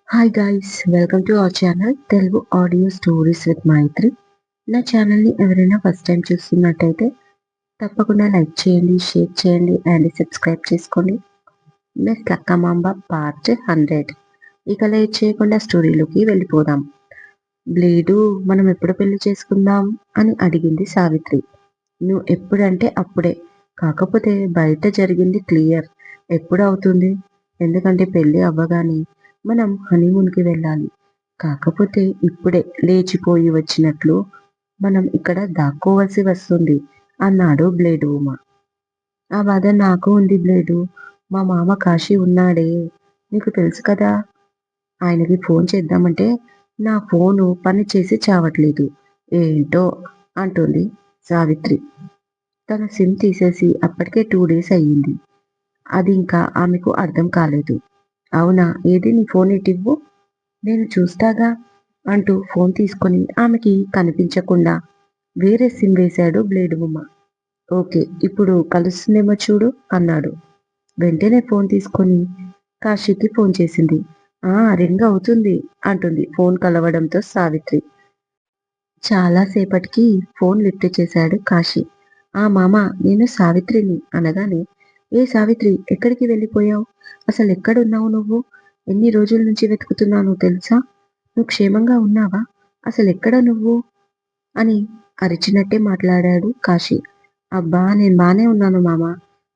Hi guys, welcome to our channel Telugu audio stories with Maitri. నా ఛానల్ని ఎవరైనా ఫస్ట్ టైం చూస్తున్నట్టయితే తప్పకుండా లైక్ చేయండి, షేర్ చేయండి అండ్ సబ్స్క్రైబ్ చేసుకోండి. Miss Lakkamamba part 100. ఇక లేట్ చేయకుండా స్టోరీలోకి వెళ్ళిపోదాం. బ్లేడు మనం ఎప్పుడు పెళ్లి చేసుకుందాం అని అడిగింది సావిత్రి. నువ్వు ఎప్పుడంటే అప్పుడే, కాకపోతే బయట జరిగింది క్లియర్. ఎప్పుడు అవుతుంది? ఎందుకంటే పెళ్లి అవ్వగానే మనం హనీమూన్కి వెళ్ళాలి. కాకపోతే ఇప్పుడే లేచిపోయి వచ్చినట్లు మనం ఇక్కడ దాక్కోవలసి వస్తుంది అన్నాడు బ్లేడు ఉమ. ఆ బాధ నాకు ఉంది బ్లేడు. మా మామ కాశీ ఉన్నాడే, నీకు తెలుసు కదా. ఆయనకి ఫోన్ చేద్దామంటే నా ఫోను పని చేసి చావట్లేదు. ఏంటో అంటుంది సావిత్రి. తన సిమ్ తీసేసి అప్పటికే 2 డేస్ అయ్యింది. అది ఇంకా ఆమెకు అర్థం కాలేదు. అవునా, ఏది నీ ఫోన్ ఇటివ్వు, నేను చూస్తాగా అంటూ ఫోన్ తీసుకొని ఆమెకి కనిపించకుండా వేరే సిమ్ వేశాడు బ్లేడు బొమ్మ. ఓకే, ఇప్పుడు కలుస్తుందేమో చూడు అన్నాడు. వెంటనే ఫోన్ తీసుకొని కాశీకి ఫోన్ చేసింది. రింగ్ అవుతుంది అంటుంది ఫోన్ కలవడంతో సావిత్రి. చాలాసేపటికి ఫోన్ లిఫ్ట్ చేశాడు కాశీ. మామ, నేను సావిత్రిని అనగానే, ఏ సావిత్రి, ఎక్కడికి వెళ్ళిపోయావు? అసలు ఎక్కడున్నావు నువ్వు? ఎన్ని రోజుల నుంచి వెతుకుతున్నాను తెలుసా? నువ్వు క్షేమంగా ఉన్నావా? అసలు ఎక్కడ నువ్వు అని అరిచినట్టే మాట్లాడాడు కాశీ. అబ్బా, నేను బానే ఉన్నాను మామ,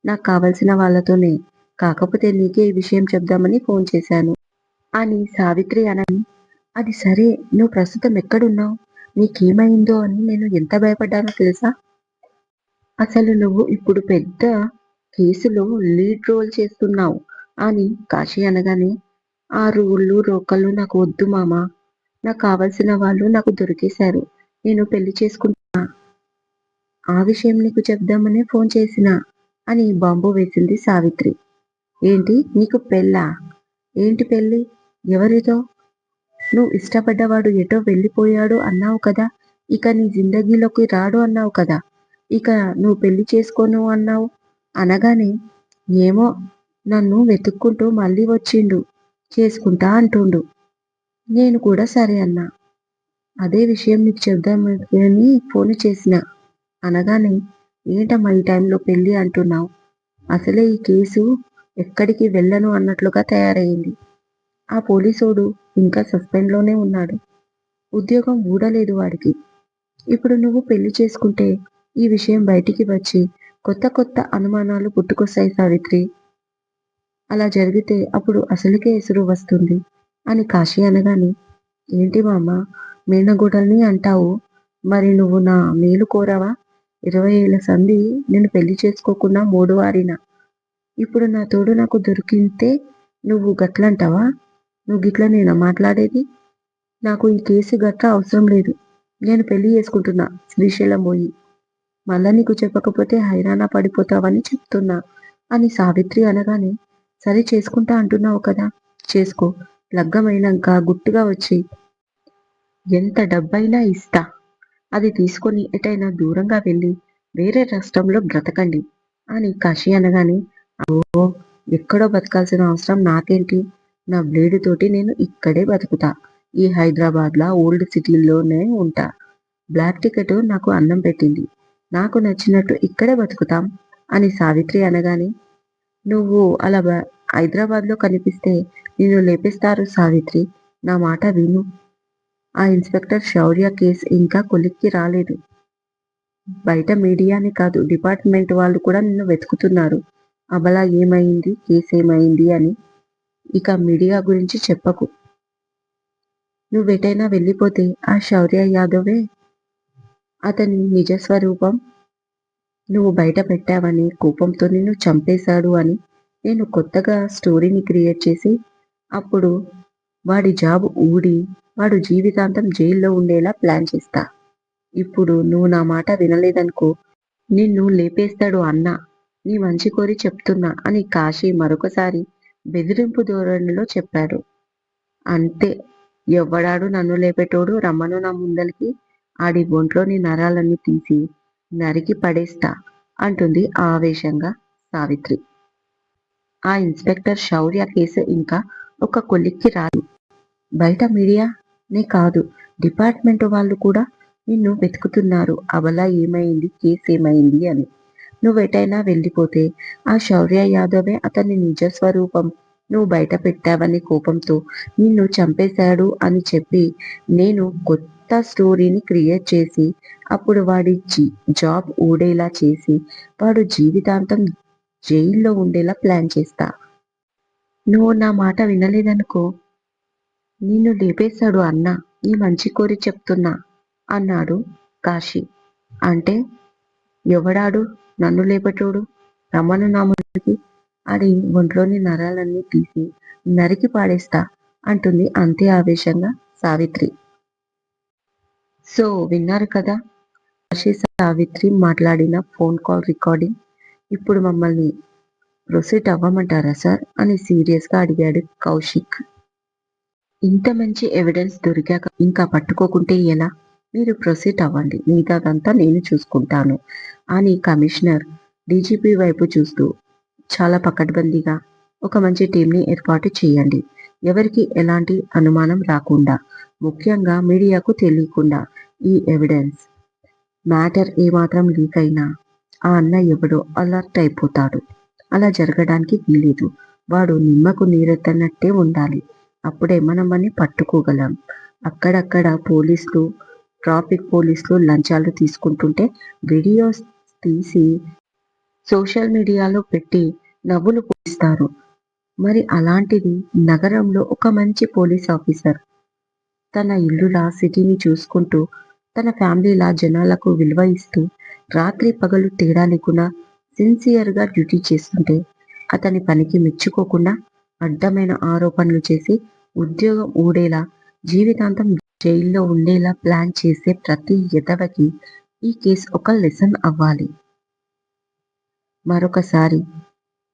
నాకు కావలసిన వాళ్ళతోనే. కాకపోతే నీకే ఈ విషయం చెప్దామని ఫోన్ చేశాను అని సావిత్రి అనని, అది సరే, నువ్వు ప్రస్తుతం ఎక్కడున్నావు, నీకేమైందో అని నేను ఎంత భయపడ్డానో తెలుసా? అసలు నువ్వు ఇప్పుడు పెద్ద కేసులో లీడ్ రోల్ చేస్తున్నావు అని కాశీ అనగానే, ఆ రూళ్ళు రోకళ్ళు నాకు వద్దు మామ. నాకు కావలసిన వాళ్ళు నాకు దొరికేశారు. నేను పెళ్లి చేసుకుంటున్నా. ఆ విషయం నీకు చెప్దామనే ఫోన్ చేసిన అని బాంబు వేసింది సావిత్రి. ఏంటి, నీకు పెళ్ళా? ఏంటి పెళ్ళి? ఎవరితో? నువ్వు ఇష్టపడ్డవాడు ఎటో వెళ్ళిపోయాడు అన్నావు కదా. ఇక నీ జిందగీలోకి రాడు అన్నావు కదా. ఇక నువ్వు పెళ్లి చేసుకోను అన్నావు. అనగానే, ఏమో, నన్ను వెతుక్కుంటూ మళ్ళీ వచ్చిండు, చేసుకుంటా అంటుండు. నేను కూడా సరే అన్నా. అదే విషయం నీకు చెప్దామని ఫోన్ చేసిన అనగానే, ఏంటమ్మా ఈ టైంలో పెళ్ళి అంటున్నావు? అసలే ఈ కేసు ఎక్కడికి వెళ్ళను అన్నట్లుగా తయారయింది. ఆ పోలీసోడు ఇంకా సస్పెండ్లోనే ఉన్నాడు. ఉద్యోగం ఊడలేదు వాడికి. ఇప్పుడు నువ్వు పెళ్లి చేసుకుంటే ఈ విషయం బయటికి వచ్చి కొత్త కొత్త అనుమానాలు పుట్టుకొస్తాయి సావిత్రి. అలా జరిగితే అప్పుడు అసలుకే ఎసురు వస్తుంది అని కాశీ అనగానే, ఏంటి మామ, మేనగోడల్ని అంటావు? మరి నువ్వు నా మేలు కోరావా? 20 ఏళ్ల సంధి నేను పెళ్లి చేసుకోకుండా మూడువారిన. ఇప్పుడు నా తోడు నాకు దొరికితే నువ్వు గట్లంటావా? నువ్వు గిట్ల నేనా మాట్లాడేది? నాకు ఈ కేసు గట్రా అవసరం లేదు. నేను పెళ్లి చేసుకుంటున్నా శ్రీశైలం పోయి. మళ్ళా నీకు చెప్పకపోతే హైరానా పడిపోతావని చెప్తున్నా అని సావిత్రి అనగానే, సరే చేసుకుంటా అంటున్నావు కదా, చేసుకో. లగ్గమైనాక గుట్టుగా వచ్చి ఎంత డబ్బైనా ఇస్తా. అది తీసుకొని ఎటైనా దూరంగా వెళ్ళి వేరే రాష్ట్రంలో బ్రతకండి అని కాశీ అనగానే, ఓ, ఎక్కడో బతకాల్సిన అవసరం నాకేంటి? నా బ్లేడు తోటి నేను ఇక్కడే బతుకుతా. ఈ హైదరాబాద్లో ఓల్డ్ సిటీలోనే ఉంటా. బ్లాక్ టికెట్ నాకు అన్నం పెట్టింది. నాకు నచ్చినట్టు ఇక్కడే బతుకుతాం అని సావిత్రి అనగానే, నువ్వు అలా హైదరాబాద్లో కనిపిస్తే నిన్ను లేపేస్తారు సావిత్రి. నా మాట విను. ఆ ఇన్స్పెక్టర్ శౌర్య కేసు ఇంకా కొలిక్కి రాలేదు. బయట మీడియానే కాదు, డిపార్ట్మెంట్ వాళ్ళు కూడా నిన్ను వెతుకుతున్నారు. అబలా ఏమైంది, కేసు ఏమైంది అని. ఇక మీడియా గురించి చెప్పకు. నువ్వెటైనా వెళ్ళిపోతే ఆ శౌర్య యాదవే అతని నిజస్వరూపం నువ్వు బయట పెట్టావని కోపంతో నిన్ను చంపేశాడు అని నేను కొత్తగా స్టోరీని క్రియేట్ చేసి అప్పుడు వాడి జాబ్ ఊడి వాడు జీవితాంతం జైల్లో ఉండేలా ప్లాన్ చేస్తా. ఇప్పుడు నువ్వు నా మాట వినలేదనుకో, నిన్ను లేపేస్తాడు అన్న. నీ మంచి కోరి చెప్తున్నా అని కాశీ మరొకసారి బెదిరింపు ధోరణిలో చెప్పాడు. అంతే, ఎవ్వడాడు నన్ను లేపేటోడు, రమ్మను నా ముందలికి. ఆడి ఒంట్లోని నరాలన్నీ తీసి నరికి పడేస్తా అంటుంది ఆవేశంగా సావిత్రి. ఆ ఇన్స్పెక్టర్ శౌర్య కేసు ఇంకా ఒక కొలిక్కి రాదు. బయట మీడియానే కాదు, డిపార్ట్మెంట్ వాళ్ళు కూడా నిన్ను వెతుకుతున్నారు. అబల ఏమైంది, కేస్ ఏమైంది అని. నువ్వెటైనా వెళ్ళిపోతే ఆ శౌర్య యాదవే అతని నిజ స్వరూపం నువ్వు బయట పెట్టావని కోపంతో నిన్ను చంపేశాడు అని చెప్పి నేను కొత్త స్టోరీని క్రియేట్ చేసి అప్పుడు వాడి జాబ్ ఊడేలా చేసి వాడు జీవితాంతం జైల్లో ఉండేలా ప్లాన్ చేస్తా. నువ్వు నా మాట వినలేదనుకో నిన్ను లేపేశాడు అన్న. నీ మంచి కోరి చెప్తున్నా అన్నాడు కాశీ. అంటే ఎవడాడు నన్ను లేపటోడు? రమ్మను నా ముందుకి. ఆడి ఒంట్లోని నరాలన్నీ తీసి నరికి పాడేస్తా అంటుంది అంతే ఆవేశంగా సావిత్రి. సో విన్నారు కదా కాశీ సావిత్రి మాట్లాడిన ఫోన్ కాల్ రికార్డింగ్. ఇప్పుడు మమ్మల్ని ప్రొసీడ్ అవ్వమంటారా సార్ అని సీరియస్ గా అడిగాడు కౌశిక్. ఇంత మంచి ఎవిడెన్స్ దొరికాక ఇంకా పట్టుకోకుంటే ఎలా? మీరు ప్రొసీడ్ అవ్వండి, మిగతాదంతా నేను చూసుకుంటాను అని కమిషనర్ డీజీపీ వైపు చూస్తూ చాలా పకడ్బందీగా ఒక మంచి టీంని ఏర్పాటు చేయండి. ఎవరికి ఎలాంటి అనుమానం రాకుండా, ముఖ్యంగా మీడియాకు తెలియకుండా ఈ ఎవిడెన్స్ మ్యాటర్ ఏమాత్రం లీక్ అయినా ఆ అన్న ఎవడో అలర్ట్ అయిపోతాడు. అలా జరగడానికి వీలేదు. వాడు నిమ్మకు నీరెత్తనట్టే ఉండాలి. అప్పుడే మనం అని పట్టుకోగలం. అక్కడక్కడ పోలీసులు, ట్రాఫిక్ పోలీసులు లంచాలు తీసుకుంటుంటే వీడియోస్ తీసి సోషల్ మీడియాలో పెట్టి నవ్వులు పూయిస్తారు. మరి అలాంటిది నగరంలో ఒక మంచి పోలీస్ ఆఫీసర్ తన ఇల్లులా సిటీని చూసుకుంటూ తన ఫ్యామిలీలా జనాలకు విలువ ఇస్తూ రాత్రి పగలు తేడా లేకుండా సిన్సియర్గా డ్యూటీ చేస్తుంటే అతని పనికి మెచ్చుకోకుండా అడ్డమైన ఆరోపణలు చేసి ఉద్యోగం ఊడేలా జీవితాంతం జైల్లో ఉండేలా ప్లాన్ చేసే ప్రతి ఎదవకి ఈ కేసు ఒక లెసన్ అవ్వాలి. మరొకసారి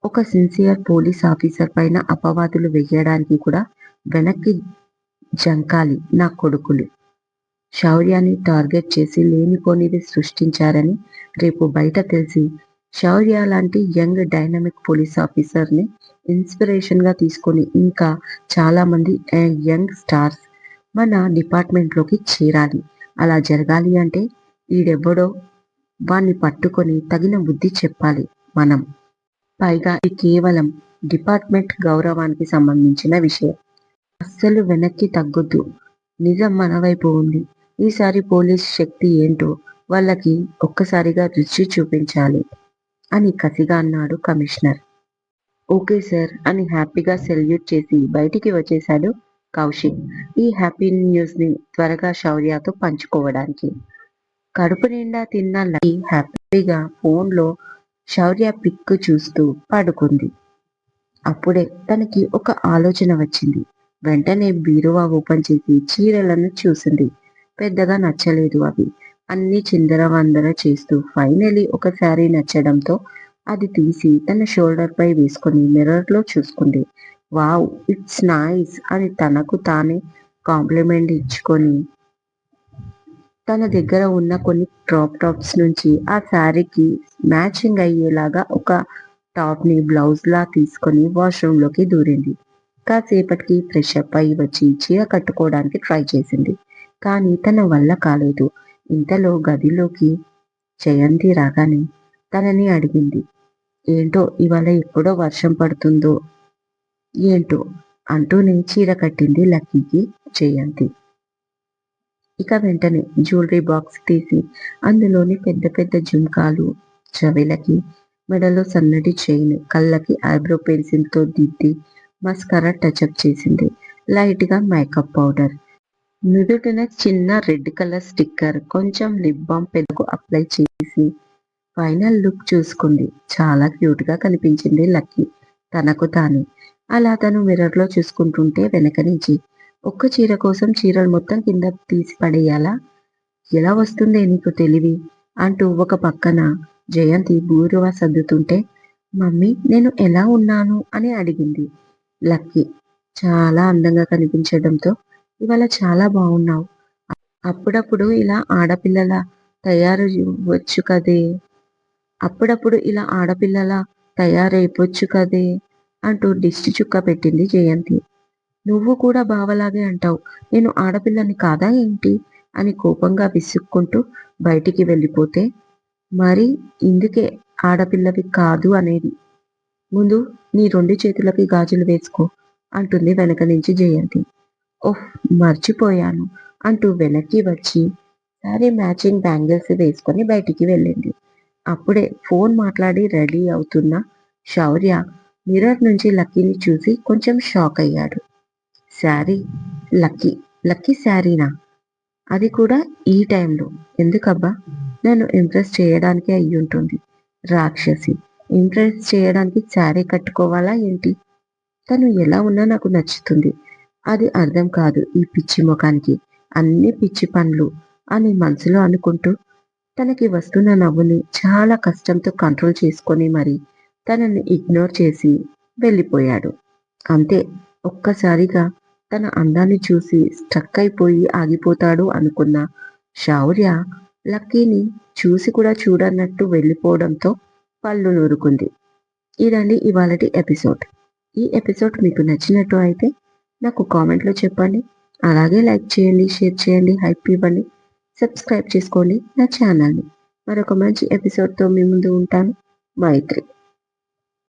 ఒక సిన్సియర్ పోలీస్ ఆఫీసర్ పైన అపవాదులు వెయ్యడానికి కూడా వెనక్కి జంకాలి నా కొడుకులు. శౌర్యాన్ని టార్గెట్ చేసి లేనిపోనిది సృష్టించారని రేపు బయట తెలిసి శౌర్య లాంటి యంగ్ డైనమిక్ పోలీస్ ఆఫీసర్ని ఇన్స్పిరేషన్గా తీసుకొని ఇంకా చాలామంది యంగ్ స్టార్స్ మన డిపార్ట్మెంట్లోకి చేరాలి. అలా జరగాలి అంటే ఈడెవ్వడో వాణ్ణి పట్టుకొని తగిన బుద్ధి చెప్పాలి మనం. పైగా ఇది కేవలం డిపార్ట్మెంట్ గౌరవానికి సంబంధించిన విషయం. అస్సలు వెనక్కి తగ్గొద్దు. నిజం మన వైపు ఉంది. ఈసారి పోలీస్ శక్తి ఏంటో వాళ్ళకి ఒక్కసారిగా రుచి చూపించాలి అని కసిగా అన్నాడు కమిషనర్. ఓకే సార్ అని హ్యాపీగా సెల్యూట్ చేసి బయటికి వచ్చేశాడు కౌశిక్. ఈ హ్యాపీ న్యూస్ ని త్వరగా శౌర్యతో పంచుకోవడానికి. కడుపు నిండా తిన్న లక్కీ హ్యాపీగా ఫోన్లో శౌర్య పిక్ చూస్తూ పడుకుంది. అప్పుడే తనకి ఒక ఆలోచన వచ్చింది. వెంటనే బీరువా ఓపెన్ చేసి చీరలను చూసింది. పెద్దగా నచ్చలేదు అవి. అన్ని చిందరవందర చేస్తూ ఫైనలీ ఒక శారీ నచ్చడంతో అది తీసి తన షోల్డర్ పై వేసుకొని మిర్రర్ లో చూసుకుంది. వావ్, ఇట్స్ నైస్ అని తనకు తానే కాంప్లిమెంట్ ఇచ్చుకొని తన దగ్గర ఉన్న కొన్ని టాప్స్ నుంచి ఆ శారీకి మ్యాచింగ్ అయ్యేలాగా ఒక టాప్ ని బ్లౌజ్ లా తీసుకొని వాష్రూమ్ లోకి దూరింది. కాసేపటికి ఫ్రెష్ అప్ అయి వచ్చి చీర కట్టుకోవడానికి ట్రై చేసింది. కానీ తన వల్ల కాలేదు. ఇంతలో గదిలోకి జయంతి రాగానే తనని అడిగింది. ఏంటో ఇవాళ ఎప్పుడో వర్షం పడుతుందో ఏంటో అంటూనే చీర కట్టింది లక్కీకి జయంతి. ఇక వెంటనే జ్యువెలరీ బాక్స్ తీసి అందులోని పెద్ద పెద్ద జుంకాలు, చెవులకి, మెడలో సన్నటి చైన్, కళ్ళకి ఐబ్రో పెన్సిల్ తో దిద్ది మస్కరా టచ్అప్ చేసింది. లైట్ గా మేకప్ పౌడర్, నుదుటిన చిన్న రెడ్ కలర్ స్టిక్కర్, కొంచెం లిప్ బామ్ పెదకు అప్లై చేసి ఫైనల్ లుక్ చూసుకుంది. చాలా క్యూట్ గా కనిపించింది లక్కీ తనకు తానే. అలా తను మిర్రర్ లో చూసుకుంటుంటే వెనక నుంచి ఒక్క చీర కోసం చీరలు మొత్తం కింద తీసి పడేయాలా? ఎలా వస్తుందే నీకు తెలివి అంటూ ఒక పక్కన జయంతి బూరువా సర్దుతుంటే మమ్మీ నేను ఎలా ఉన్నాను అని అడిగింది. లక్కీ చాలా అందంగా కనిపించడంతో ఇవాళ చాలా బాగున్నావు. అప్పుడప్పుడు ఇలా ఆడపిల్లలా తయారవ్వచ్చు కదే అప్పుడప్పుడు ఇలా ఆడపిల్లలా తయారైపోవచ్చు కదే అంటూ దిష్టి చుక్క పెట్టింది జయంతి. నువ్వు కూడా బావలాగే అంటావు. నేను ఆడపిల్లని కాదా ఏంటి? అని కోపంగా విసుక్కుంటూ బయటికి వెళ్ళిపోతే, మరి ఇందుకే ఆడపిల్లవి కాదు అనేది. ముందు నీ 2 చేతులకి గాజులు వేసుకో అంటుంది వెనక నుంచి జయంతి. ఓహ్! మర్చిపోయాను అంటూ వెనక్కి వచ్చి సారీ మ్యాచింగ్ బ్యాంగిల్స్ వేసుకొని బయటికి వెళ్ళింది. అప్పుడే ఫోన్ మాట్లాడి రెడీ అవుతున్న శౌర్య మిర్రర్ నుంచి లక్కీని చూసి కొంచెం షాక్ అయ్యాడు. శారీ లక్కీ, లక్కీ శారీనా? అది కూడా ఈ టైంలో ఎందుకబ్బా? నన్ను ఇంప్రెస్ చేయడానికే అయ్యుంటుంది. రాక్షసి! ఇంప్రెస్ చేయడానికి శారీ కట్టుకోవాలా ఏంటి? తను ఎలా ఉన్నా నాకు నచ్చుతుంది. అది అర్థం కాదు ఈ పిచ్చి మొఖానికి. అన్నీ పిచ్చి పనులు అని మనసులో అనుకుంటూ తనకి వస్తున్న నవ్వుని చాలా కష్టంతో కంట్రోల్ చేసుకొని మరి తనని ఇగ్నోర్ చేసి వెళ్ళిపోయాడు. అంతే ఒక్కసారిగా తన అందాన్ని చూసి స్ట్రక్ అయిపోయి ఆగిపోతాడు అనుకున్న శౌర్య లక్కీని చూసి కూడా చూడనట్టు వెళ్ళిపోవడంతో పళ్ళు నూరుకుంది. ఇదండి ఇవాళటి ఎపిసోడ్. ఈ ఎపిసోడ్ మీకు నచ్చినట్టు అయితే నాకు కామెంట్లో చెప్పండి. అలాగే లైక్ చేయండి, షేర్ చేయండి, హైప్ ఇవ్వండి. సబ్స్క్రైబ్ చేసుకోండి నా ఛానల్‌ని. మరొక మంచి ఎపిసోడ్‌తో మీ ముందు ఉంటాను. మైత్రి.